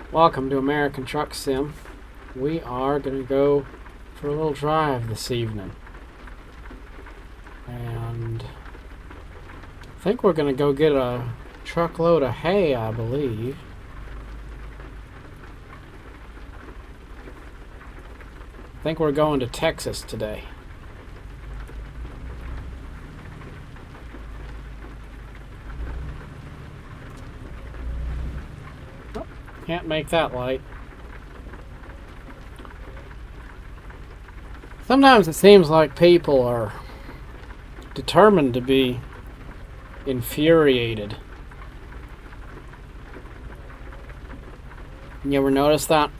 Welcome to American Truck Sim. We are going to go for a little drive this evening. And I think we're going to go get a truckload of hay, I believe. I think we're going to Texas today. Can't make that light. Sometimes it seems like people are determined to be infuriated. You ever notice that?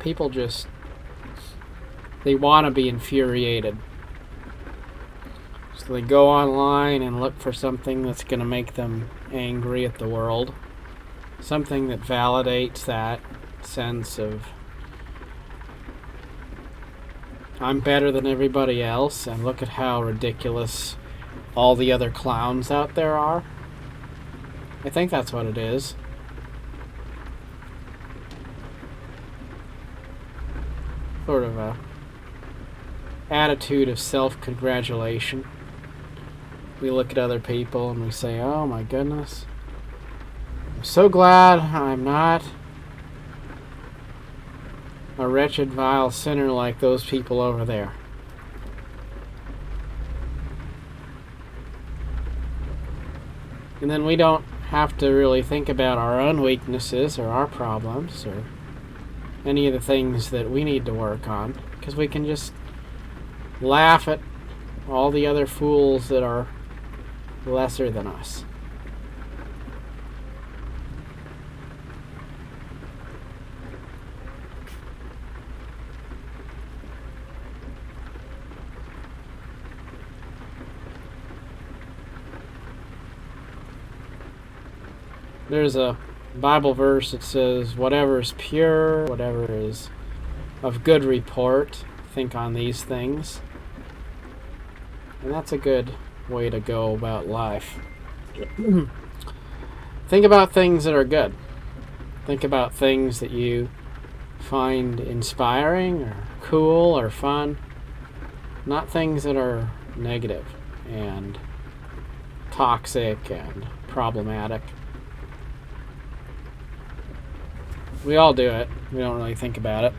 People they want to be infuriated. So they go online and look for something that's going to make them angry at the world. Something that validates that sense of I'm better than everybody else, and look at how ridiculous all the other clowns out there are. I think that's what it is. Sort of a attitude of self-congratulation. We look at other people and we say, oh my goodness, I'm so glad I'm not a wretched, vile sinner like those people over there. And then we don't have to really think about our own weaknesses or our problems or any of the things that we need to work on, because we can just laugh at all the other fools that are lesser than us. There's a Bible verse that says, whatever is pure, whatever is of good report, think on these things. And that's a good way to go about life. Think about things that are good. Think about things that you find inspiring or cool or fun. Not things that are negative and toxic and problematic. We all do it. We don't really think about it.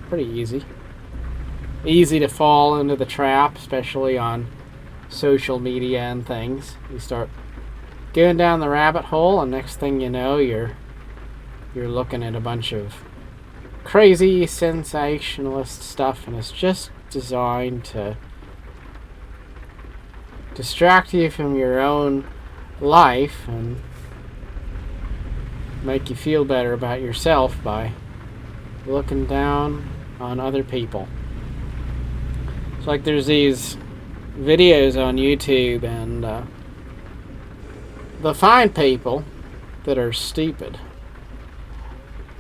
Pretty easy. Easy to fall into the trap, especially on social media and things. You start going down the rabbit hole, and next thing you know, you're looking at a bunch of crazy, sensationalist stuff, and it's just designed to distract you from your own life and make you feel better about yourself by looking down on other people. It's like there's these videos on YouTube, and they'll find people that are stupid,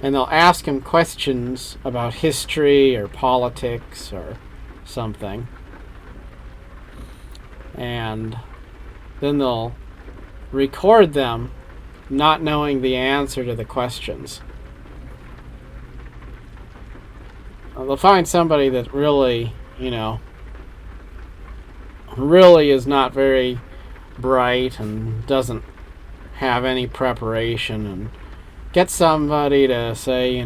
and they'll ask them questions about history or politics or something, and then they'll record them not knowing the answer to the questions. They'll find somebody that really is not very bright and doesn't have any preparation, and get somebody to say,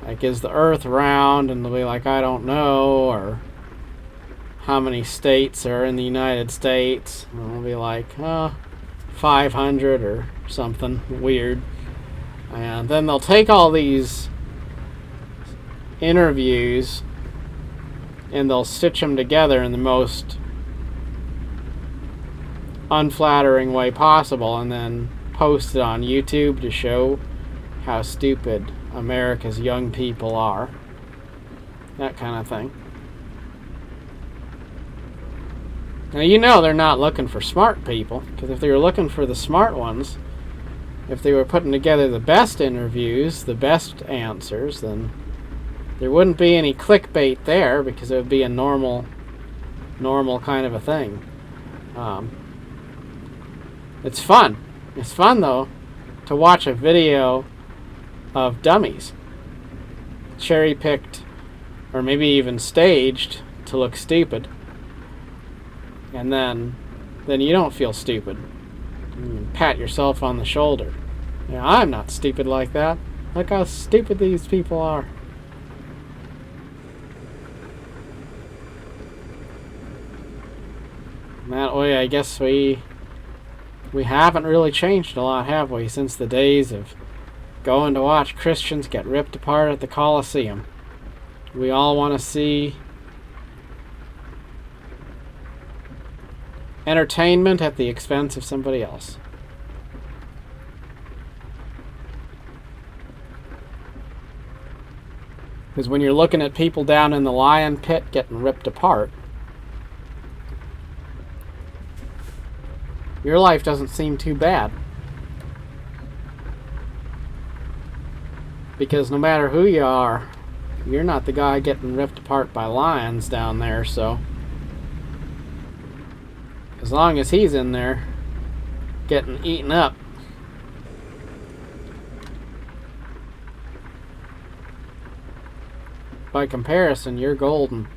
like, is the earth round? And they'll be like, I don't know. Or how many states are in the United States? And they'll be like, 500 or something weird. And then they'll take all these interviews and they'll stitch them together in the most unflattering way possible, and then post it on YouTube to show how stupid America's young people are. That kind of thing. Now, they're not looking for smart people, because if they were looking for the smart ones, if they were putting together the best interviews, the best answers, then there wouldn't be any clickbait there, because it would be a normal kind of a thing. It's fun. It's fun, though, to watch a video of dummies cherry-picked or maybe even staged to look stupid. And then you don't feel stupid. You pat yourself on the shoulder. Yeah, I'm not stupid like that. Look how stupid these people are. And that way, I guess we haven't really changed a lot, have we, since the days of going to watch Christians get ripped apart at the Colosseum. We all want to see entertainment at the expense of somebody else. Because when you're looking at people down in the lion pit getting ripped apart, your life doesn't seem too bad. Because no matter who you are, you're not the guy getting ripped apart by lions down there, so as long as he's in there getting eaten up, by comparison, you're golden.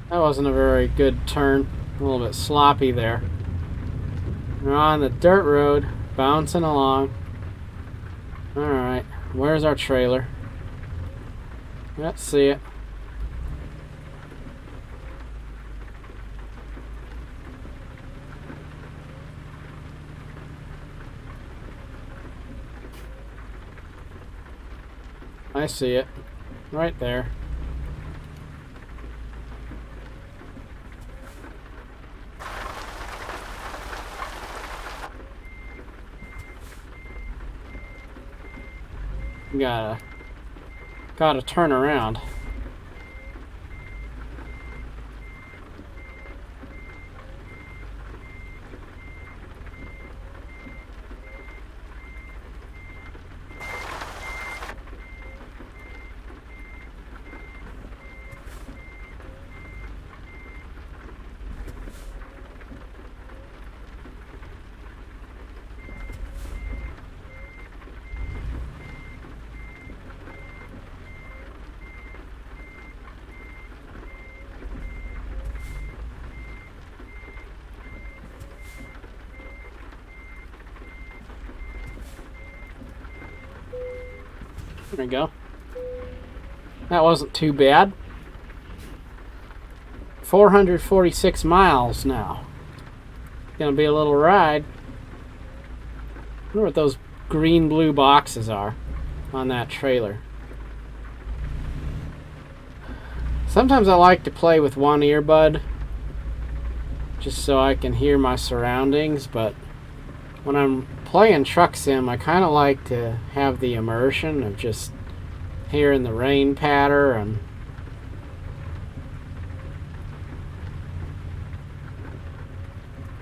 That wasn't a very good turn. A little bit sloppy there. We're on the dirt road, bouncing along. Alright, where's our trailer? Let's see it. I see it. Right there. Gotta turn around. There we go. That wasn't too bad. 446 miles now. Gonna be a little ride. I wonder what those green-blue boxes are on that trailer. Sometimes I like to play with one earbud just so I can hear my surroundings, but when I'm playing Truck Sim, I kind of like to have the immersion of just hearing the rain patter and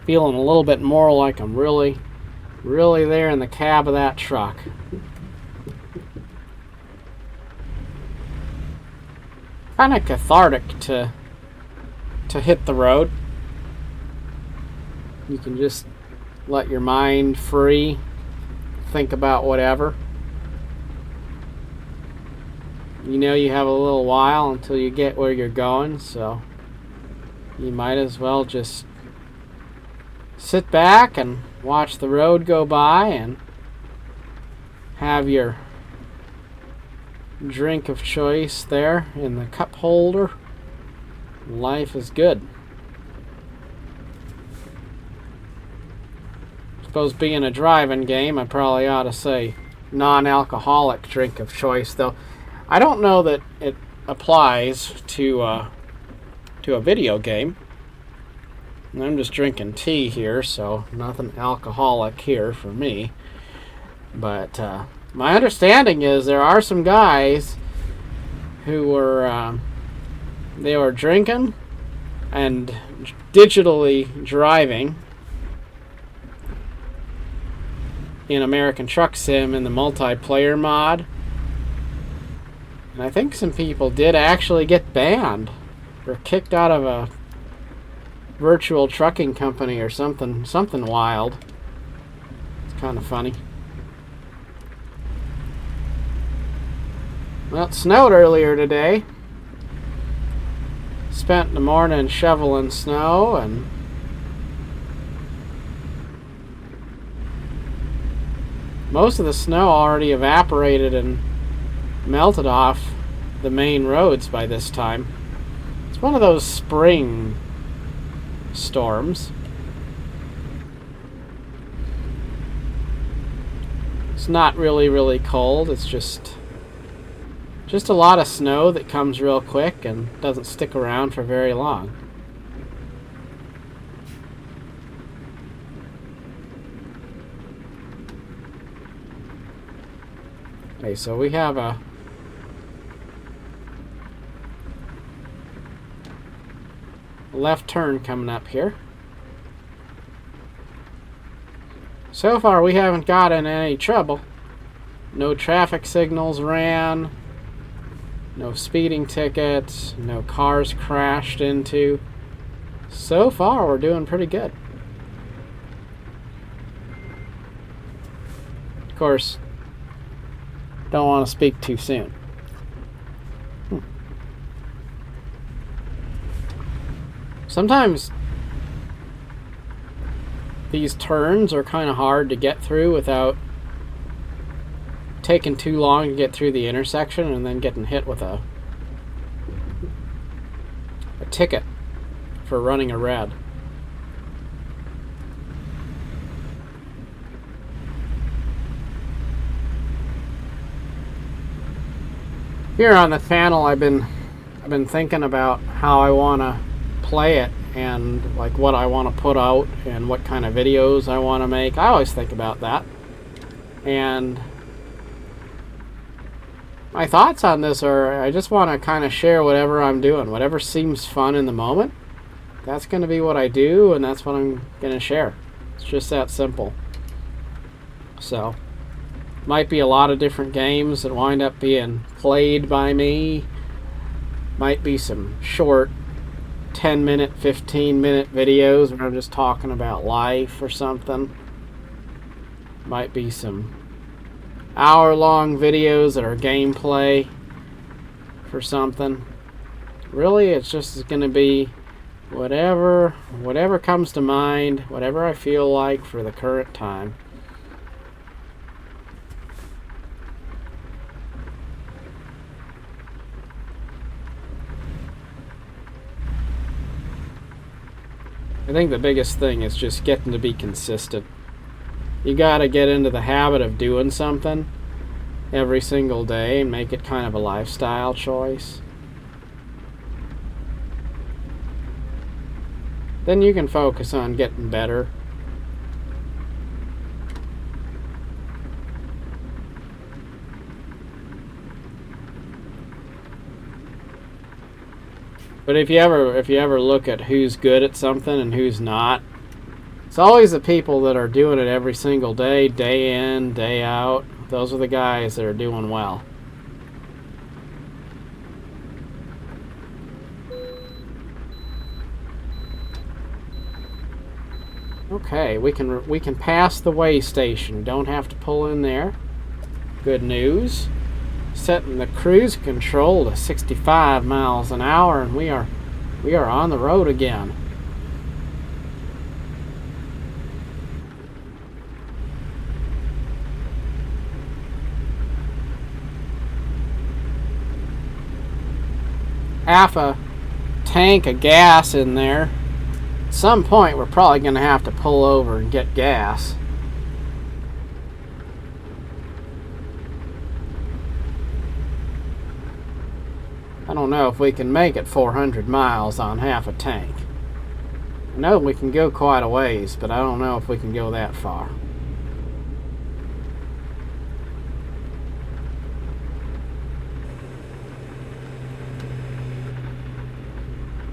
feeling a little bit more like I'm really there in the cab of that truck. Kind of cathartic to hit the road. You can just let your mind free, think about whatever. You know you have a little while until you get where you're going, so you might as well just sit back and watch the road go by and have your drink of choice there in the cup holder. Life is good. Suppose being a driving game, I probably ought to say non-alcoholic drink of choice, though I don't know that it applies to a video game. I'm just drinking tea here, so nothing alcoholic here for me. But my understanding is there are some guys who were they were drinking and digitally driving in American Truck Sim in the multiplayer mod. And I think some people did actually get banned or kicked out of a virtual trucking company or something wild. It's kind of funny. Well, it snowed earlier today. Spent the morning shoveling snow, and most of the snow already evaporated and melted off the main roads by this time. It's one of those spring storms. It's not really cold. It's just a lot of snow that comes real quick and doesn't stick around for very long. Okay, so we have a left turn coming up here. So far we haven't gotten any trouble. No traffic signals ran. No speeding tickets, no cars crashed into. So far, we're doing pretty good. Of course, don't want to speak too soon. Sometimes these turns are kind of hard to get through without taking too long to get through the intersection and then getting hit with a ticket for running a red. Here on the channel, I've been thinking about how I want to play it and like what I want to put out and what kind of videos I want to make. I always think about that. And my thoughts on this are I just want to kind of share whatever I'm doing. Whatever seems fun in the moment, that's going to be what I do, and that's what I'm going to share. It's just that simple. So, might be a lot of different games that wind up being played by me. Might be some short 10-minute, 15-minute videos where I'm just talking about life or something. Might be some hour-long videos that are gameplay for something. Really, it's just going to be whatever comes to mind, whatever I feel like for the current time. I think the biggest thing is just getting to be consistent. You gotta get into the habit of doing something every single day and make it kind of a lifestyle choice. Then you can focus on getting better. But if you ever look at who's good at something and who's not, it's always the people that are doing it every single day, day in, day out. Those are the guys that are doing well. Okay, we can pass the way station. Don't have to pull in there. Good news. Setting the cruise control to 65 miles an hour, and we are on the road again. Half a tank of gas in there. At some point we're probably going to have to pull over and get gas. I don't know if we can make it 400 miles on half a tank. I know we can go quite a ways, but I don't know if we can go that far.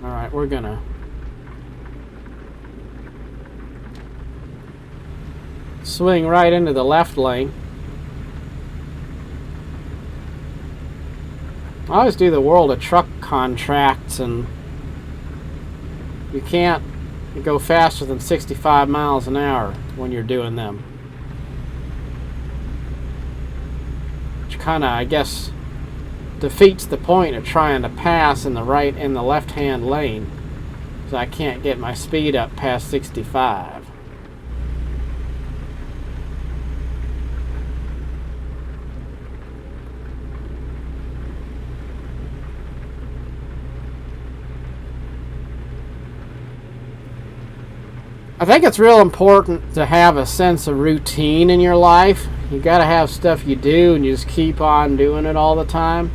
Alright, we're gonna swing right into the left lane. I always do the World of Truck contracts, and you can't go faster than 65 miles an hour when you're doing them. Which kind of, I guess, defeats the point of trying to pass in the left-hand lane. So I can't get my speed up past 65. I think it's real important to have a sense of routine in your life. You got to have stuff you do and you just keep on doing it all the time.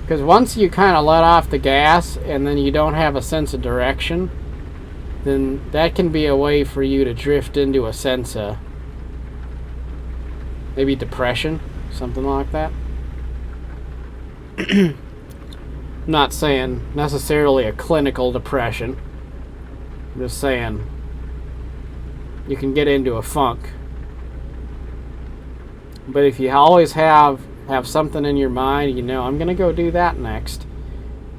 Because once you kind of let off the gas and then you don't have a sense of direction, then that can be a way for you to drift into a sense of maybe depression, something like that. I'm not saying necessarily a clinical depression. I'm just saying you can get into a funk. But if you always have something in your mind, you know, I'm going to go do that next,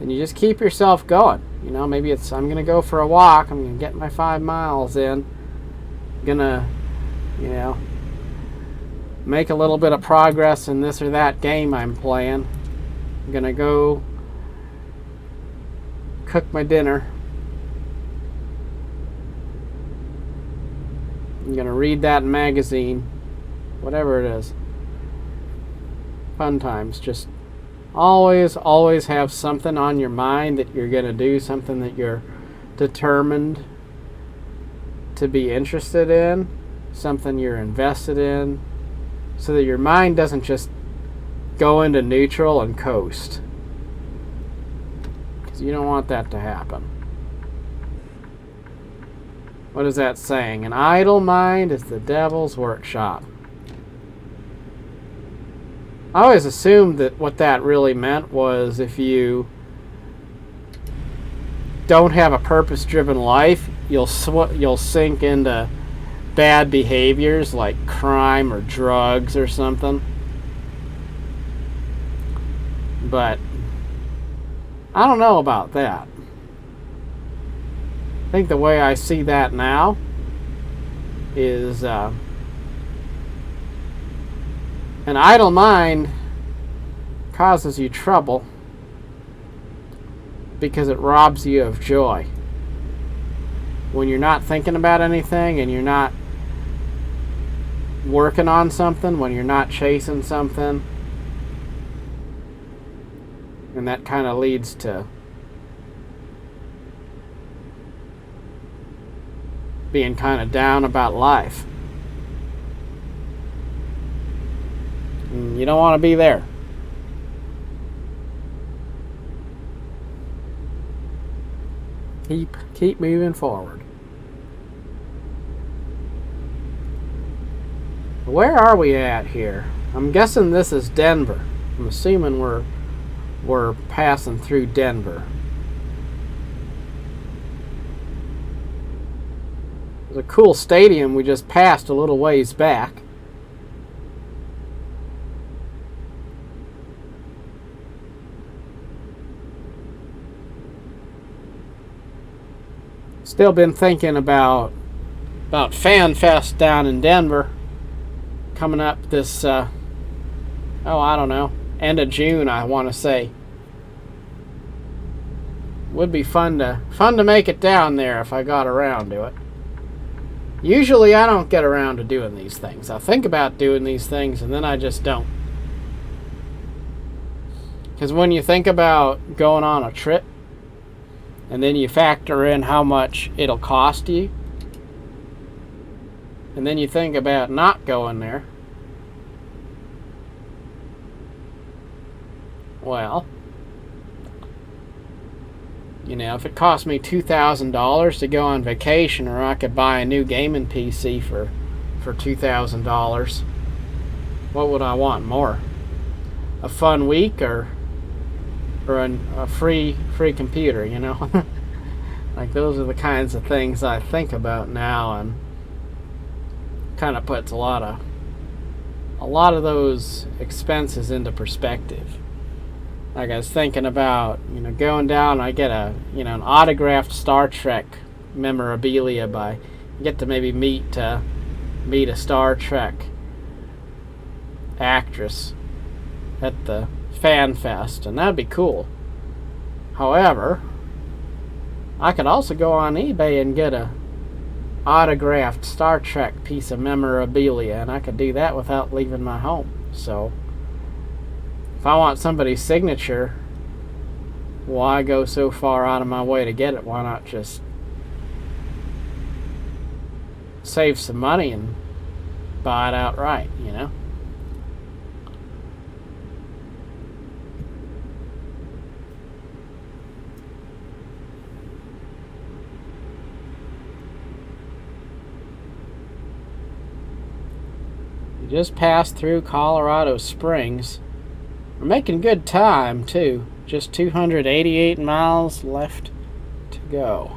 and you just keep yourself going. You know, maybe it's, I'm going to go for a walk, I'm going to get my 5 miles in, I'm going to, you know, make a little bit of progress in this or that game I'm playing. I'm going to go cook my dinner. I'm going to read that magazine, whatever it is. Fun times. Just always have something on your mind that you're going to do, something that you're determined to be interested in, something you're invested in, so that your mind doesn't just go into neutral and coast. Because you don't want that to happen. What is that saying? An idle mind is the devil's workshop. I always assumed that what that really meant was if you don't have a purpose-driven life, you'll sink into bad behaviors like crime or drugs or something. But I don't know about that. I think the way I see that now is an idle mind causes you trouble because it robs you of joy. When you're not thinking about anything and you're not working on something, when you're not chasing something, and that kind of leads to being kind of down about life. And you don't want to be there. Keep moving forward. Where are we at here? I'm guessing this is Denver. I'm assuming we're passing through Denver. There's a cool stadium we just passed a little ways back. Still been thinking about Fan Fest down in Denver coming up this I don't know, end of June, I want to say. Would be fun to make it down there if I got around to it. Usually I don't get around to doing these things. I think about doing these things and then I just don't. Because when you think about going on a trip and then you factor in how much it'll cost you, and then you think about not going there, well, you know, if it cost me $2,000 to go on vacation, or I could buy a new gaming PC for $2,000, what would I want more? A fun week or a free computer, you know? Like, those are the kinds of things I think about now, and kind of puts a lot of those expenses into perspective. Like, I was thinking about, going down, I get an autographed Star Trek memorabilia by, get to maybe meet a Star Trek actress at the Fan Fest, and that'd be cool. However, I could also go on eBay and get a autographed Star Trek piece of memorabilia, and I could do that without leaving my home. So if I want somebody's signature, why go so far out of my way to get it? Why not just save some money and buy it outright, We just passed through Colorado Springs. We're making good time, too. Just 288 miles left to go.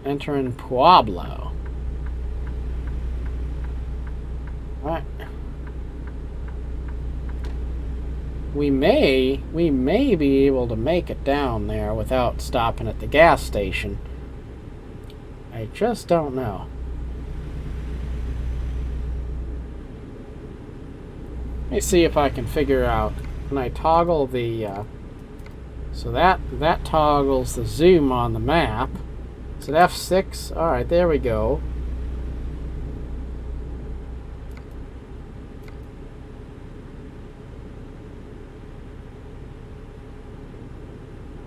Entering Pueblo. Alright. We may be able to make it down there without stopping at the gas station. I just don't know. Let me see if I can figure out. Can I toggle the... so that toggles the zoom on the map. Is it F6? Alright, there we go.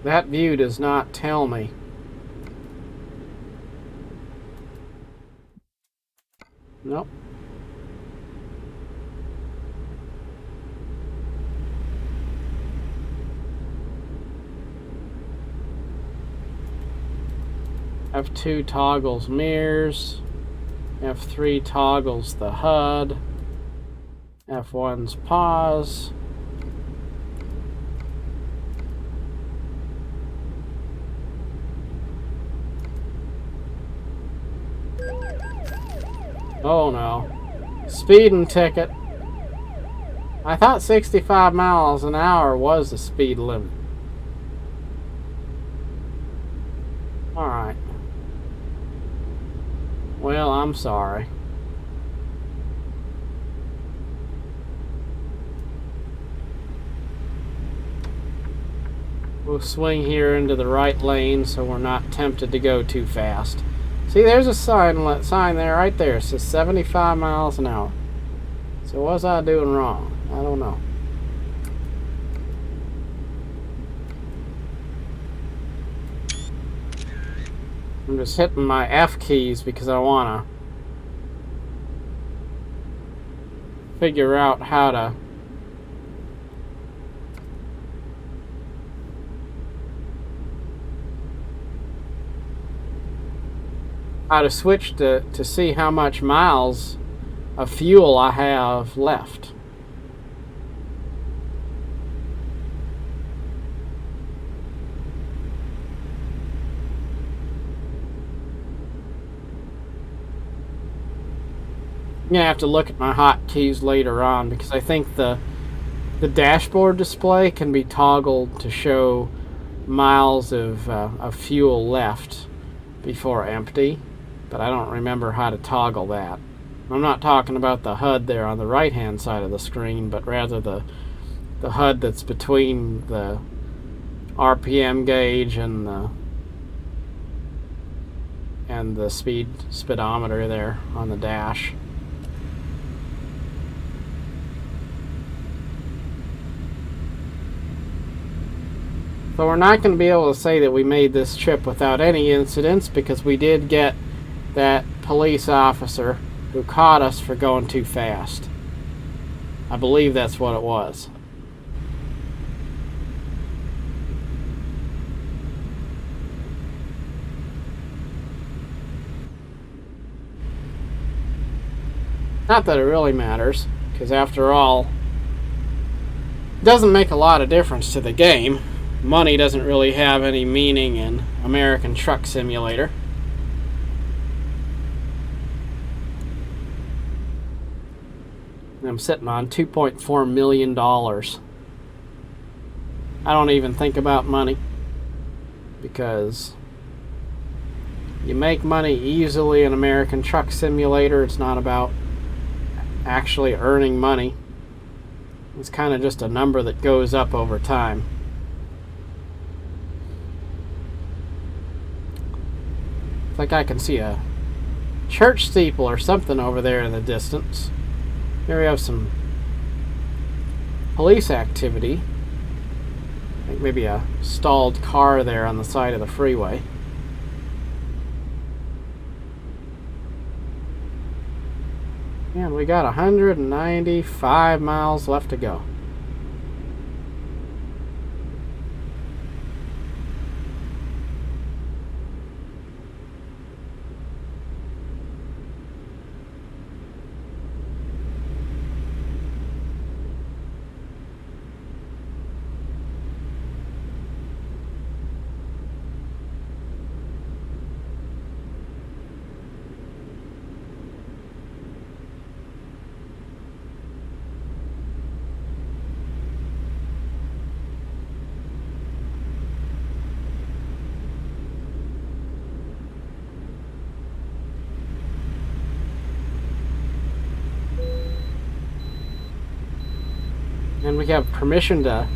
That view does not tell me. Nope. F2 toggles mirrors. F3 toggles the HUD. F1's pause. Oh no. Speeding ticket. I thought 65 miles an hour was the speed limit. Alright. Well, I'm sorry. We'll swing here into the right lane so we're not tempted to go too fast. See, there's a sign there, right there. It says 75 miles an hour. So what was I doing wrong? I don't know. I'm just hitting my F keys because I want to figure out how to switch to see how much miles of fuel I have left. I'm gonna have to look at my hotkeys later on because I think the dashboard display can be toggled to show miles of fuel left before empty, but I don't remember how to toggle that. I'm not talking about the HUD there on the right hand side of the screen, but rather the HUD that's between the RPM gauge and the speedometer there on the dash. So we're not going to be able to say that we made this trip without any incidents because we did get that police officer who caught us for going too fast. I believe that's what it was. Not that it really matters, because after all, Doesn't make a lot of difference to the game. Money doesn't really have any meaning in American Truck Simulator. I'm sitting on $2.4 million. I don't even think about money because you make money easily in American Truck Simulator. It's not about actually earning money. It's kind of just a number that goes up over time. I think I can see a church steeple or something over there in the distance. Here we have some police activity. I think maybe a stalled car there on the side of the freeway. And we got 195 miles left to go. And we have permission to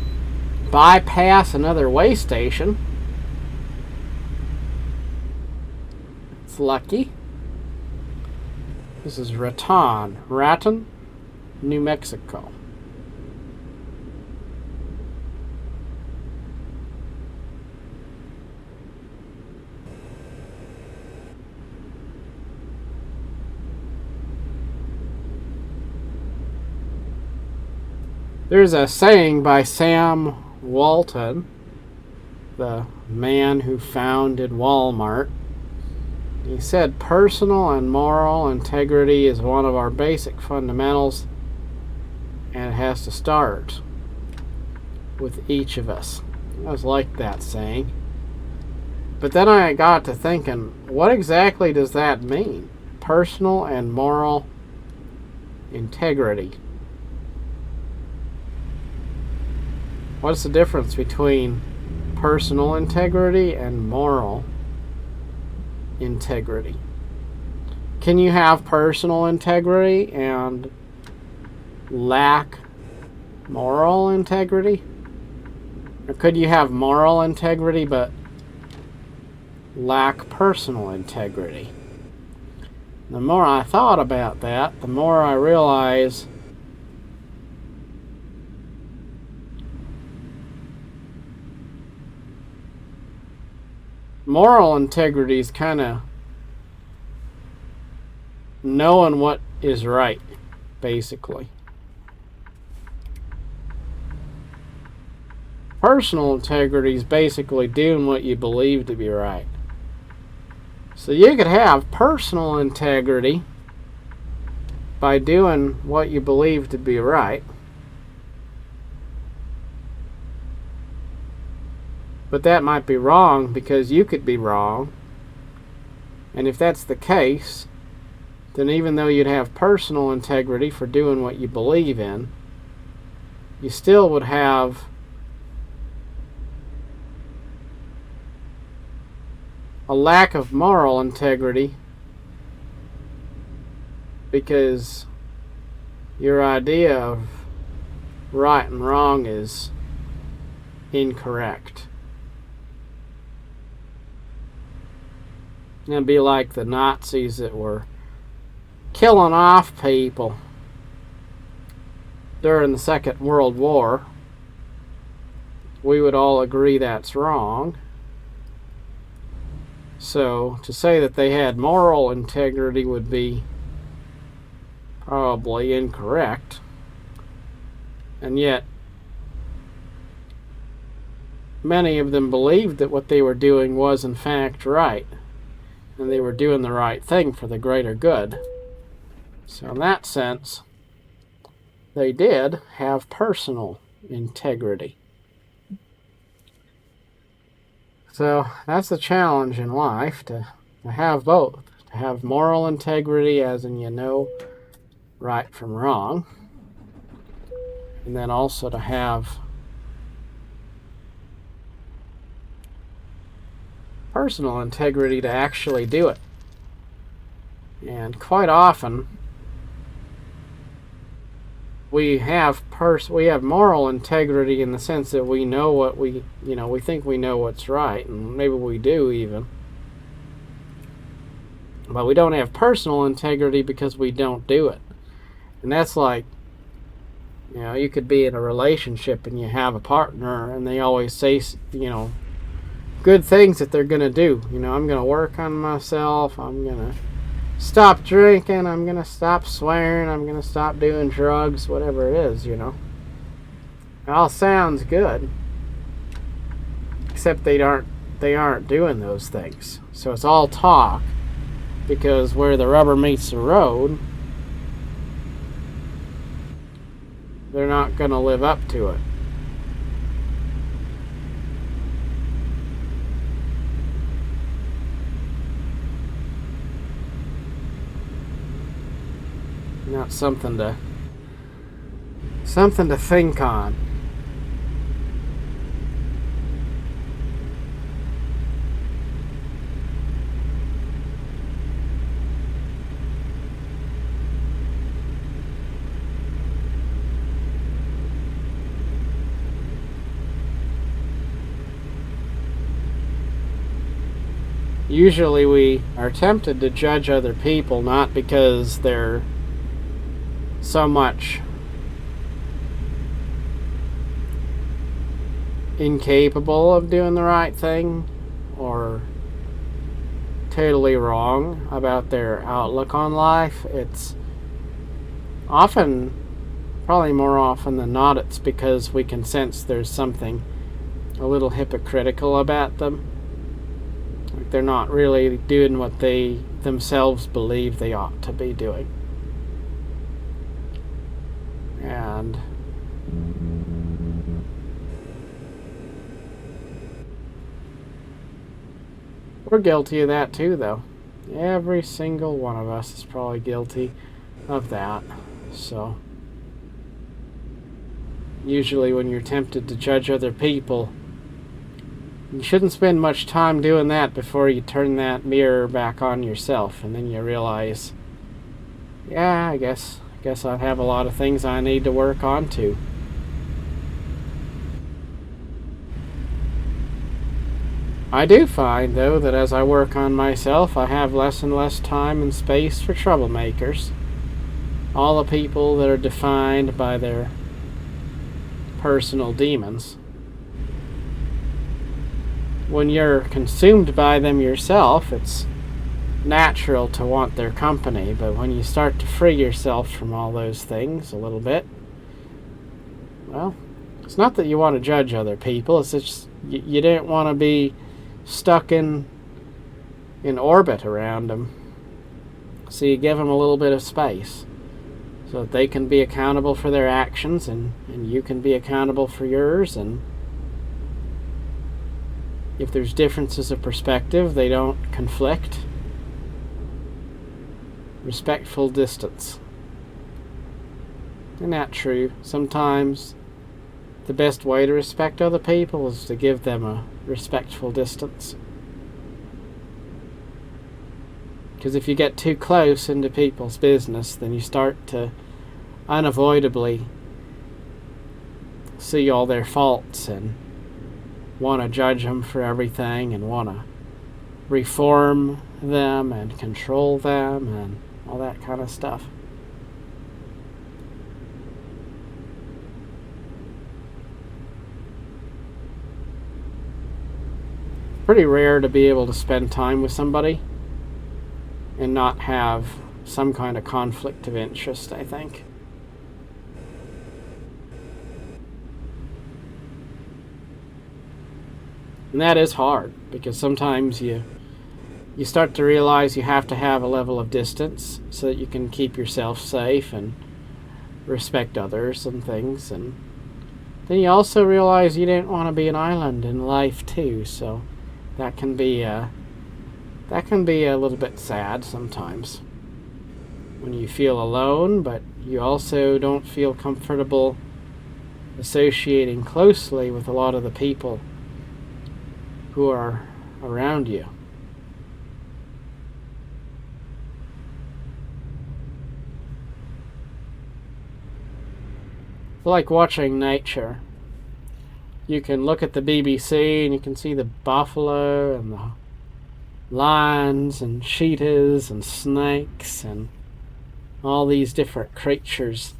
bypass another way station. It's lucky. This is Raton, New Mexico. There's a saying by Sam Walton, the man who founded Walmart. He said, personal and moral integrity is one of our basic fundamentals, and it has to start with each of us. I was like that saying. But then I got to thinking, what exactly does that mean? Personal and moral integrity. What's the difference between personal integrity and moral integrity? Can you have personal integrity and lack moral integrity? Or could you have moral integrity but lack personal integrity? The more I thought about that, the more I realized moral integrity is kind of knowing what is right, basically. Personal integrity is basically doing what you believe to be right. So you could have personal integrity by doing what you believe to be right. But that might be wrong because you could be wrong. And if that's the case, then even though you'd have personal integrity for doing what you believe in, you still would have a lack of moral integrity because your idea of right and wrong is incorrect. It'd be like the Nazis that were killing off people during the Second World War. We would all agree that's wrong. So to say that they had moral integrity would be probably incorrect. And yet, many of them believed that what they were doing was in fact right. And they were doing the right thing for the greater good. So in that sense, they did have personal integrity. So that's the challenge in life, to have both. To have moral integrity, as in you know right from wrong, and then also to have personal integrity to actually do it. And quite often we have moral integrity in the sense that we know what we think we know what's right, and maybe we do even. But we don't have personal integrity because we don't do it. And that's like, you could be in a relationship and you have a partner and they always say, good things that they're going to do. I'm going to work on myself. I'm going to stop drinking. I'm going to stop swearing. I'm going to stop doing drugs, whatever it is, It all sounds good. Except they aren't doing those things. So it's all talk, because where the rubber meets the road, they're not going to live up to it. Not something to think on. Usually we are tempted to judge other people not because they're so much incapable of doing the right thing or totally wrong about their outlook on life. It's often, probably more often than not, it's because we can sense there's something a little hypocritical about them. Like they're not really doing what they themselves believe they ought to be doing. And we're guilty of that too, though. Every single one of us is probably guilty of that. So usually when you're tempted to judge other people, you shouldn't spend much time doing that before you turn that mirror back on yourself, and then you realize, yeah, I guess I have a lot of things I need to work on too. I do find, though, that as I work on myself, I have less and less time and space for troublemakers. All the people that are defined by their personal demons. When you're consumed by them yourself, it's natural to want their company, but when you start to free yourself from all those things a little bit, well, it's not that you want to judge other people, it's just you don't want to be stuck in orbit around them. So you give them a little bit of space so that they can be accountable for their actions, and you can be accountable for yours, and if there's differences of perspective, they don't conflict. Respectful distance. Isn't that true? Sometimes the best way to respect other people is to give them a respectful distance. Because if you get too close into people's business, then you start to unavoidably see all their faults and want to judge them for everything and want to reform them and control them and all that kind of stuff. Pretty rare to be able to spend time with somebody and not have some kind of conflict of interest, I think. And that is hard, because sometimes you start to realize you have to have a level of distance so that you can keep yourself safe and respect others and things. And then you also realize you don't want to be an island in life too. So that can be a little bit sad sometimes when you feel alone, but you also don't feel comfortable associating closely with a lot of the people who are around you. It's like watching nature. You can look at the BBC and you can see the buffalo and the lions and cheetahs and snakes and all these different creatures,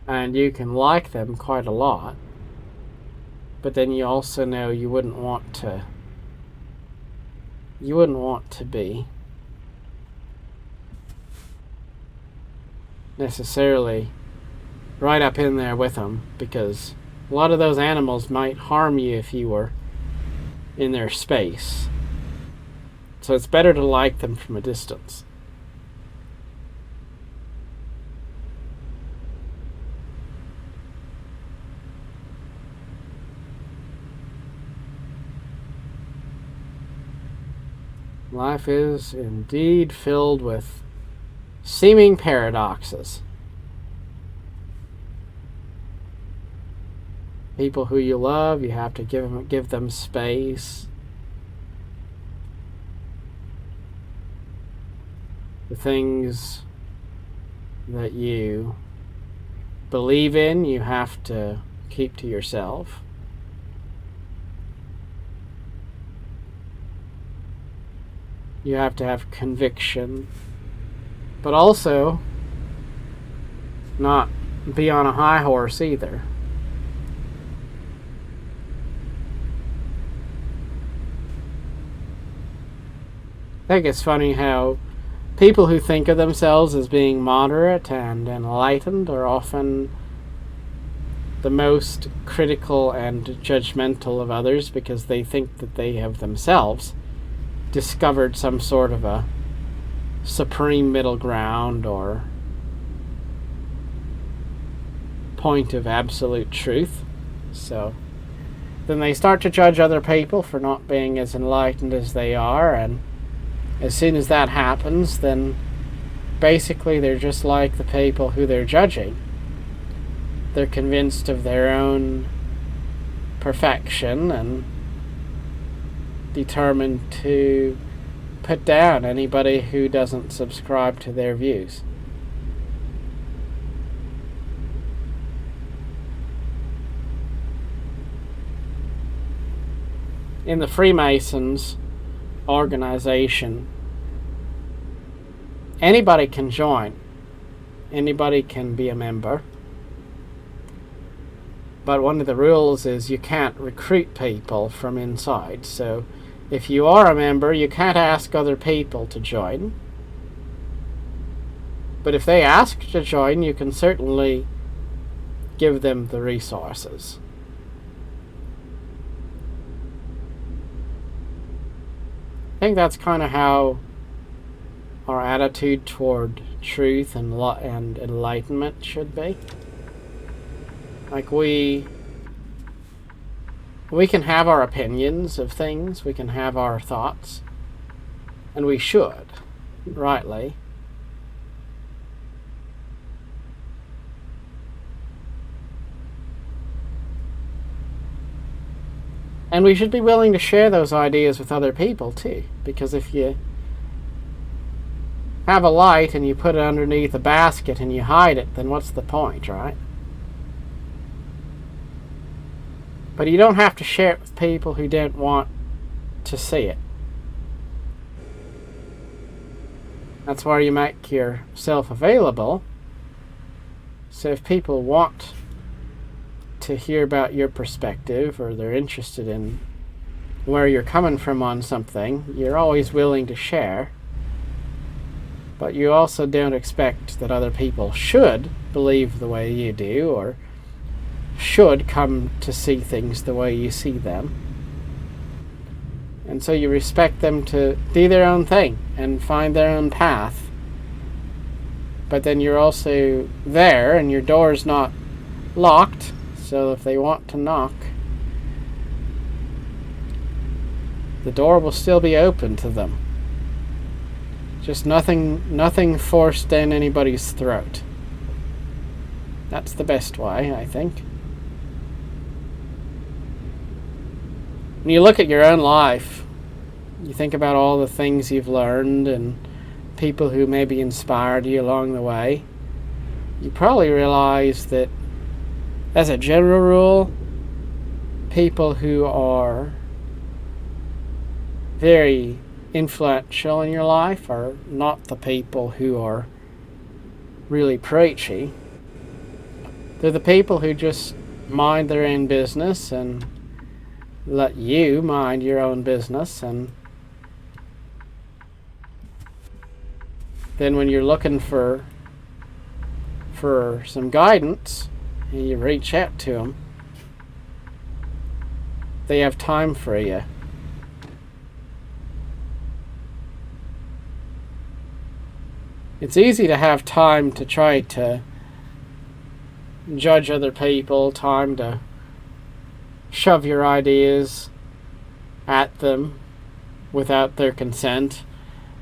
and you can like them quite a lot, but then you also know you wouldn't want to be necessarily right up in there with them, because a lot of those animals might harm you if you were in their space. So it's better to like them from a distance. Life is indeed filled with seeming paradoxes. People who you love, you have to give them space. The things that you believe in, you have to keep to yourself. You have to have conviction, but also not be on a high horse either. I think it's funny how people who think of themselves as being moderate and enlightened are often the most critical and judgmental of others, because they think that they have themselves discovered some sort of a supreme middle ground or point of absolute truth. So then they start to judge other people for not being as enlightened as they are, and as soon as that happens, then basically they're just like the people who they're judging. They're convinced of their own perfection and determined to put down anybody who doesn't subscribe to their views. In the Freemasons organization, anybody can join. Anybody can be a member. But one of the rules is you can't recruit people from inside. So if you are a member, you can't ask other people to join. But if they ask to join, you can certainly give them the resources. I think that's kind of how our attitude toward truth and enlightenment should be. Like we can have our opinions of things, we can have our thoughts, and we should, rightly. And we should be willing to share those ideas with other people too, because if you have a light and you put it underneath a basket and you hide it, then what's the point, right? But you don't have to share it with people who don't want to see it. That's why you make yourself available. So if people want to hear about your perspective, or they're interested in where you're coming from on something, you're always willing to share. But you also don't expect that other people should believe the way you do, or should come to see things the way you see them. And so you respect them to do their own thing and find their own path. But then you're also there, and your door's not locked, so if they want to knock, the door will still be open to them. Just nothing forced down anybody's throat. That's the best way, I think. When you look at your own life, you think about all the things you've learned and people who maybe inspired you along the way, you probably realize that, as a general rule, people who are very influential in your life are not the people who are really preachy. They're the people who just mind their own business and let you mind your own business, and then when you're looking for some guidance and you reach out to them, they have time for you. It's easy to have time to try to judge other people, time to shove your ideas at them without their consent.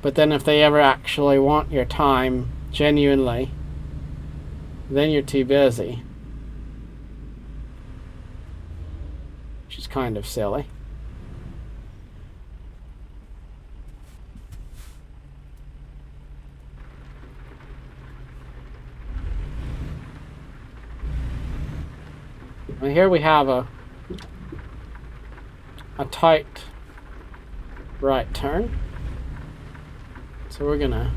But then if they ever actually want your time genuinely, then you're too busy. Which is kind of silly. And here we have a tight right turn. So we're gonna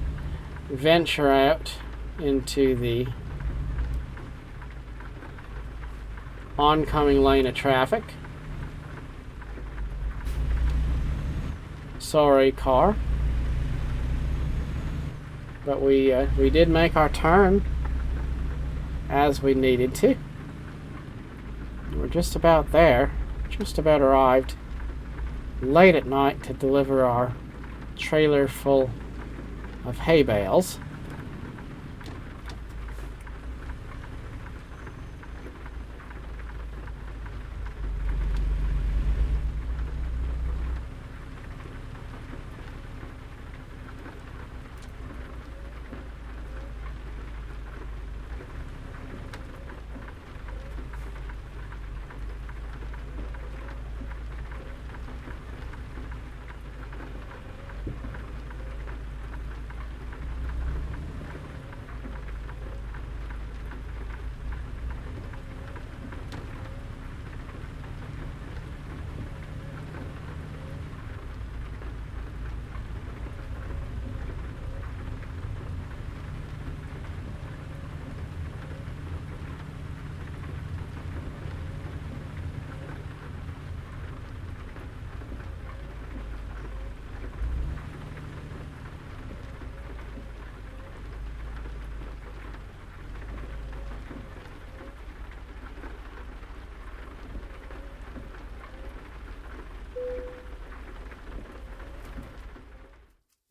venture out into the oncoming lane of traffic. Sorry, car. But we did make our turn as we needed to. We're just about there, just about arrived late at night to deliver our trailer full of hay bales.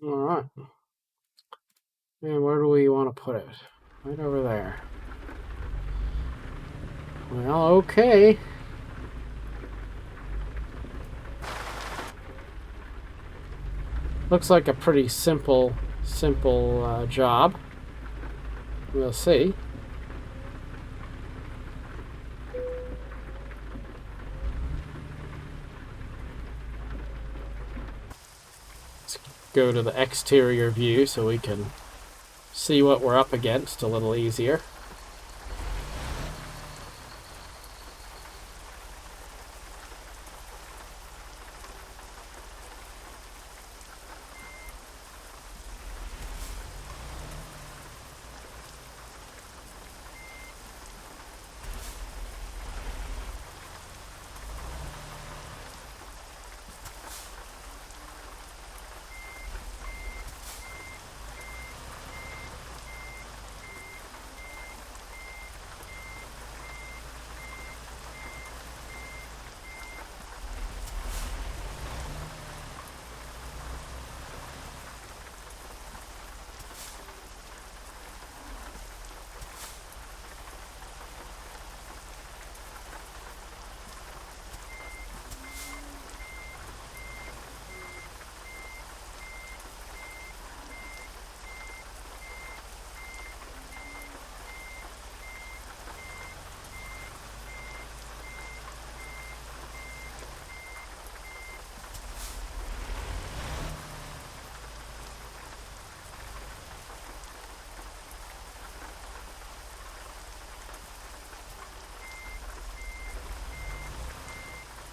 Alright. And where do we want to put it? Right over there. Well, okay. Looks like a pretty simple job. We'll see. Let's go to the exterior view so we can see what we're up against a little easier.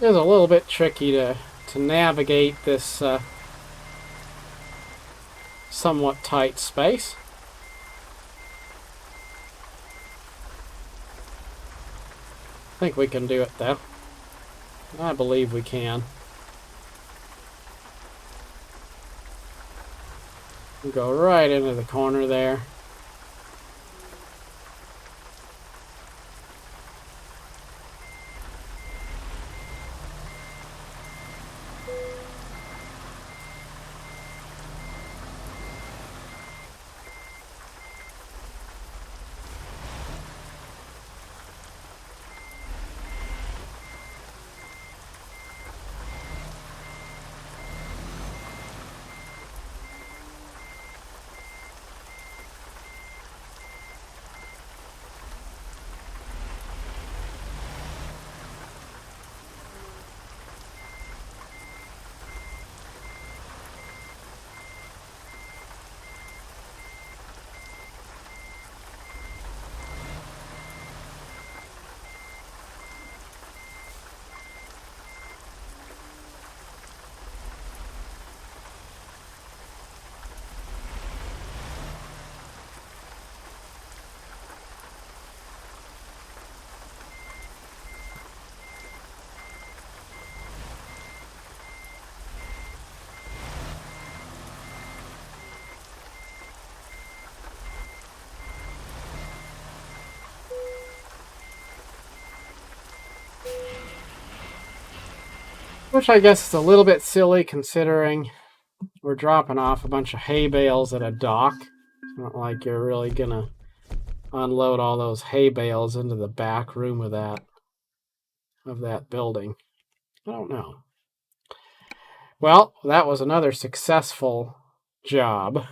It's a little bit tricky to navigate this somewhat tight space. I think we can do it though. I believe we can. We'll go right into the corner there. Which I guess is a little bit silly considering we're dropping off a bunch of hay bales at a dock. It's not like you're really gonna unload all those hay bales into the back room of that building. I don't know. Well, that was another successful job.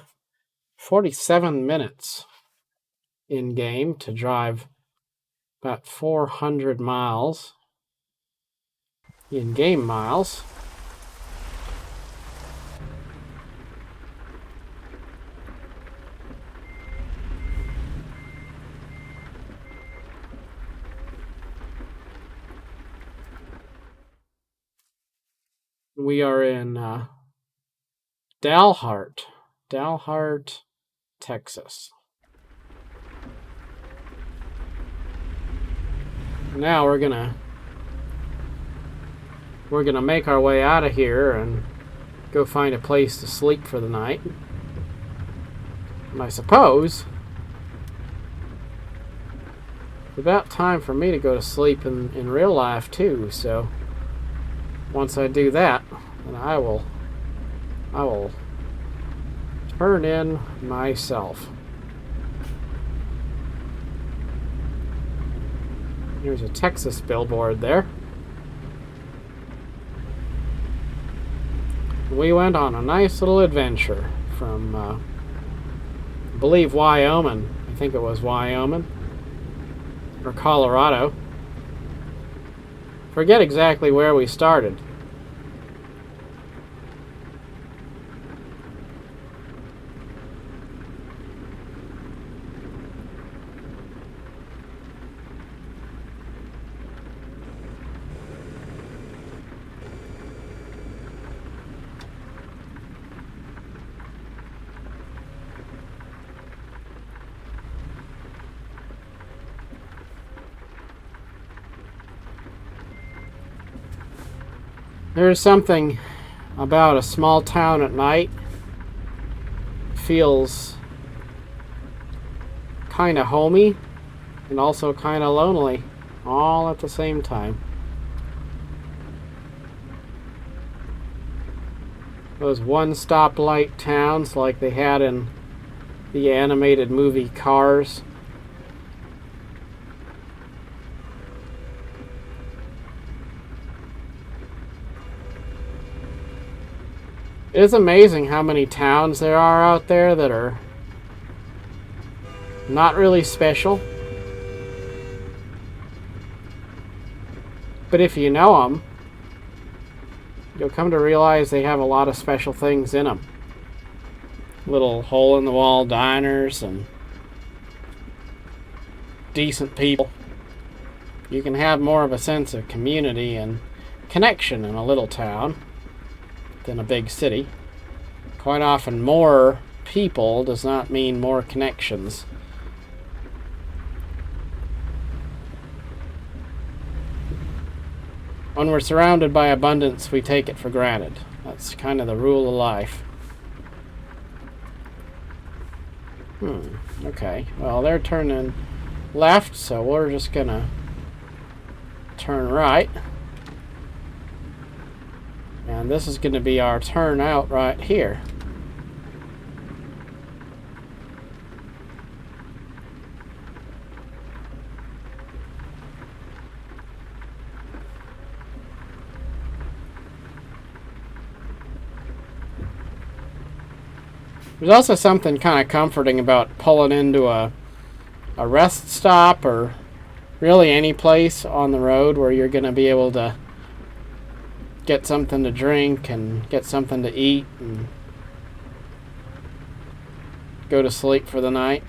47 minutes in game to drive about 400 miles in game miles. We are in Dalhart, Texas. Now we're gonna make our way out of here and go find a place to sleep for the night. And I suppose it's about time for me to go to sleep in real life too, so once I do that, then I will turn in myself. There's a Texas billboard there. We went on a nice little adventure from, I believe, Wyoming. I think it was Wyoming or Colorado. Forget exactly where we started. There's something about a small town at night. Feels kind of homey and also kind of lonely all at the same time. Those one-stop light towns like they had in the animated movie Cars. It is amazing how many towns there are out there that are not really special. But if you know them, you'll come to realize they have a lot of special things in them. Little hole-in-the-wall diners and decent people. You can have more of a sense of community and connection in a little town than a big city. Quite often, more people does not mean more connections. When we're surrounded by abundance, we take it for granted. That's kind of the rule of life. Okay. Well, they're turning left, so we're just gonna turn right. And this is going to be our turn out right here. There's also something kind of comforting about pulling into a rest stop or really any place on the road where you're going to be able to get something to drink and get something to eat and go to sleep for the night.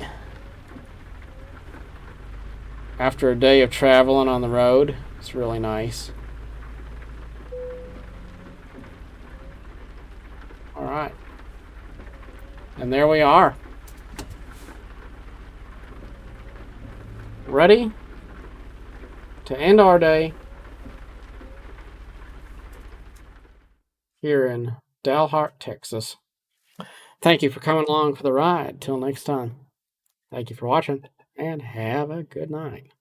After a day of traveling on the road, it's really nice. Alright. And there we are. Ready to end our day here in Dalhart, Texas. Thank you for coming along for the ride. Till next time. Thank you for watching, and have a good night.